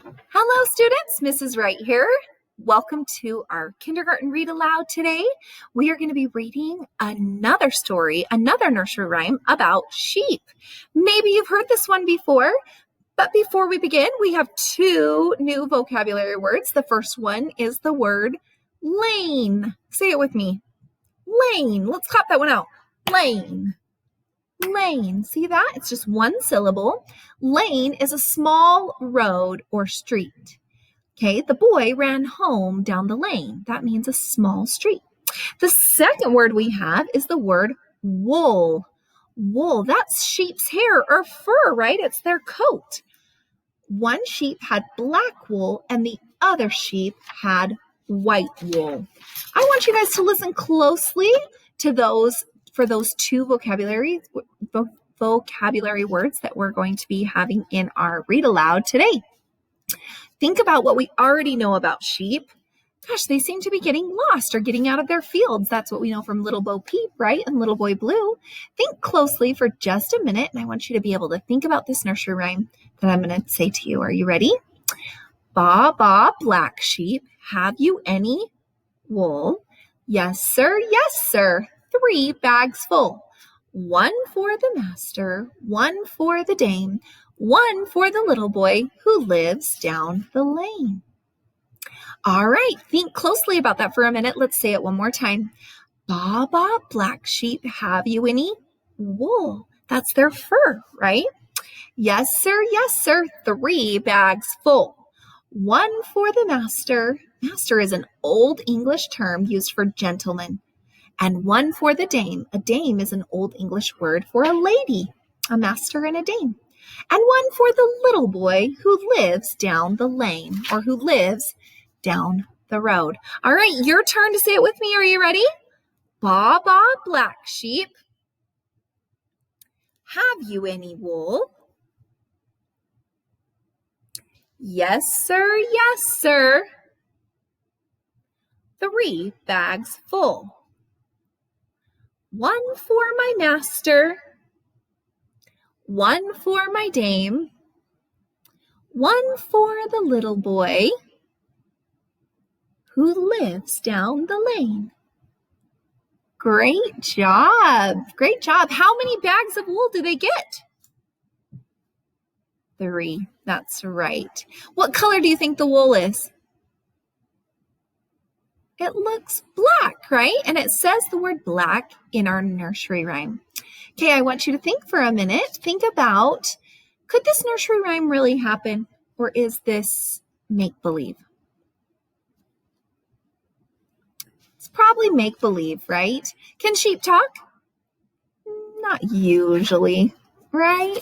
Hello, students. Mrs. Wright here. Welcome to our kindergarten read aloud today. We are going to be reading another story, another nursery rhyme about sheep. Maybe you've heard this one before, but before we begin, we have two new vocabulary words. The first one is the word lane. Say it with me. Lane. Let's clap that one out. Lane. Lane. See that? It's just one syllable. Lane is a small road or street. Okay, the boy ran home down the lane. That means a small street. The second word we have is the word wool. Wool, that's sheep's hair or fur, right? It's their coat. One sheep had black wool and the other sheep had white wool. I want you guys to listen closely to those two vocabulary words that we're going to be having in our read aloud today. Think about what we already know about sheep. Gosh, they seem to be getting lost or getting out of their fields. That's what we know from Little Bo Peep, right? And Little Boy Blue. Think closely for just a minute, and I want you to be able to think about this nursery rhyme that I'm going to say to you. Are you ready? Ba, ba, black sheep, have you any wool? Yes, sir, yes, sir. 3 bags full. 1 for the master, 1 for the dame, 1 for the little boy who lives down the lane. All right, think closely about that for a minute. Let's say it one more time. Ba, ba, black sheep, have you any wool? That's their fur, right? Yes, sir, 3 bags full. 1 for the master. Master is an old English term used for gentlemen. And 1 for the dame. A dame is an old English word for a lady, a master and a dame. And 1 for the little boy who lives down the lane or who lives down the road. All right, your turn to say it with me. Are you ready? Ba, ba, black sheep, have you any wool? Yes, sir. 3 bags full. 1 for my master, 1 for my dame, 1 for the little boy who lives down the lane. Great job. Great job. How many bags of wool do they get? 3. That's right. What color do you think the wool is? It looks black, right? And it says the word black in our nursery rhyme. Okay, I want you to think for a minute. Think about, could this nursery rhyme really happen? Or is this make-believe? It's probably make-believe, right? Can sheep talk? Not usually, right?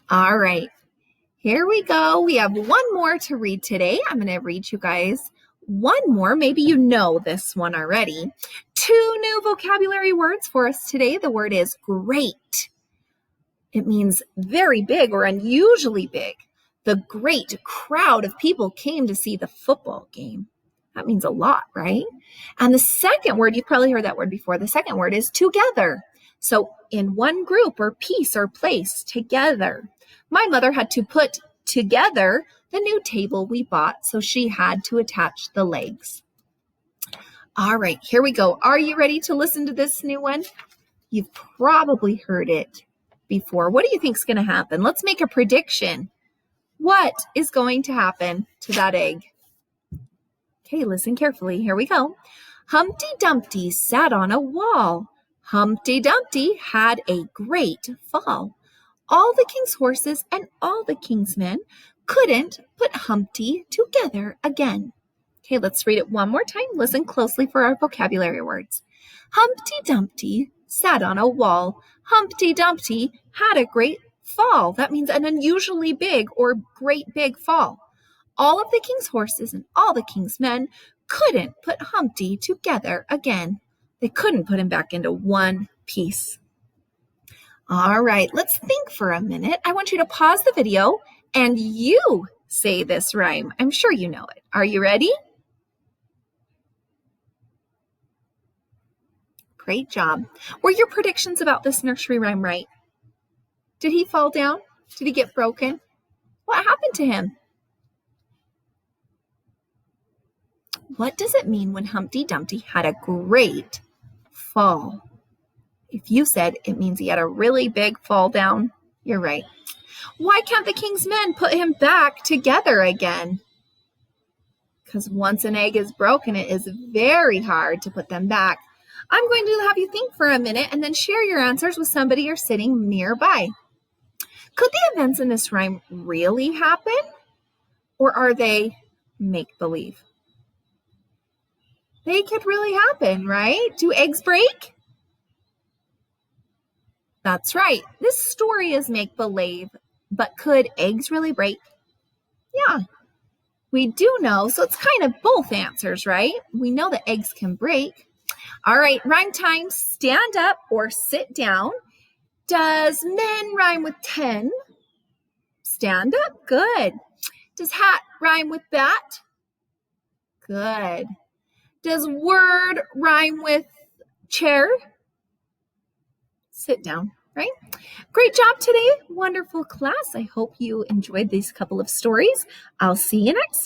All right, here we go. We have one more to read today. I'm going to read you guys one more. Maybe you know this one already. 2 new vocabulary words for us today. The word is great. It means very big or unusually big. The great crowd of people came to see the football game. That means a lot, right? And the second word, you've probably heard that word before. The second word is together. So in one group or piece or place, together. My mother had to put together the new table we bought, so she had to attach the legs. All right, here we go. Are you ready to listen to this new one? You've probably heard it before. What do you think is going to happen? Let's make a prediction. What is going to happen to that egg? Okay, listen carefully. Here we go. Humpty Dumpty sat on a wall. Humpty Dumpty had a great fall. All the king's horses and all the king's men couldn't put Humpty together again. Okay, let's read it one more time. Listen closely for our vocabulary words. Humpty Dumpty sat on a wall. Humpty Dumpty had a great fall. That means an unusually big or great big fall. All of the king's horses and all the king's men couldn't put Humpty together again. They couldn't put him back into one piece. All right, let's think for a minute. I want you to pause the video and you say this rhyme. I'm sure you know it. Are you ready? Great job. Were your predictions about this nursery rhyme right? Did he fall down? Did he get broken? What happened to him? What does it mean when Humpty Dumpty had a great fall? If you said it means he had a really big fall down, you're right. Why can't the king's men put him back together again? Because once an egg is broken, it is very hard to put them back. I'm going to have you think for a minute and then share your answers with somebody you're sitting nearby. Could the events in this rhyme really happen? Or are they make-believe? They could really happen, right? Do eggs break? That's right. This story is make-believe, but could eggs really break? Yeah, we do know. So it's kind of both answers, right? We know that eggs can break. All right, rhyme time. Stand up or sit down. Does men rhyme with 10? Stand up. Good. Does hat rhyme with bat? Good. Does word rhyme with chair? Sit down, right? Great job today. Wonderful class. I hope you enjoyed these couple of stories. I'll see you next time.